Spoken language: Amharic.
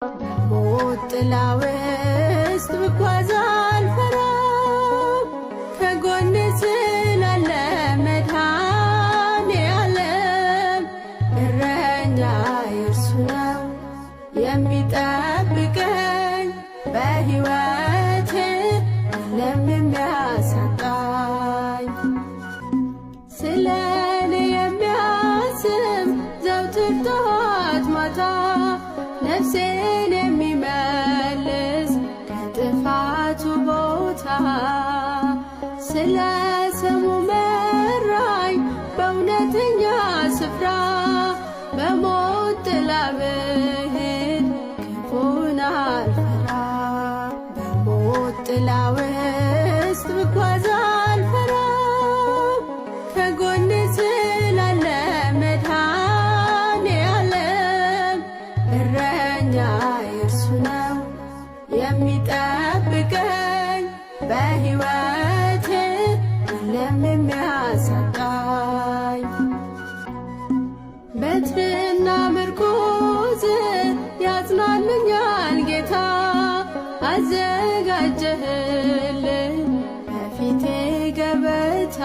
በሞት ጥላ ውስጥ ብጓዝ አልፈራም፣ ከጎኔ ስላለ መድኃኔዓለም። እረኛዬ እርሱ ነው የሚጠብቀኝ፣ በሕይወቴ ምንም የሚያሳጣኝ። ስለ እኔ የሚያስብ ዘወትር ጠዋት ማታ፣ ነፍሴን የሚመልስ ከጥፋቱ ቦታ። ስለ ስሙ መራኝ በእውነተኛ ስፍራ፣ በሞት ጥላ ብሄድ ክፉን አልፈራ። በሞት ጥላ ውስጥ ብጓዝ አልፈራም፣ ከጎኔ ስላለ መድኃኔዓለም። እረኛዬ እርሱ ነው የሚጠብቀኝ፣ በሕይወቴ ምንም የሚያሳጣኝ። በትርና ምርኩዝ ያጽናኑኛል ጌታ፣ አዘጋጀህልኝ በፊቴ ገበታ።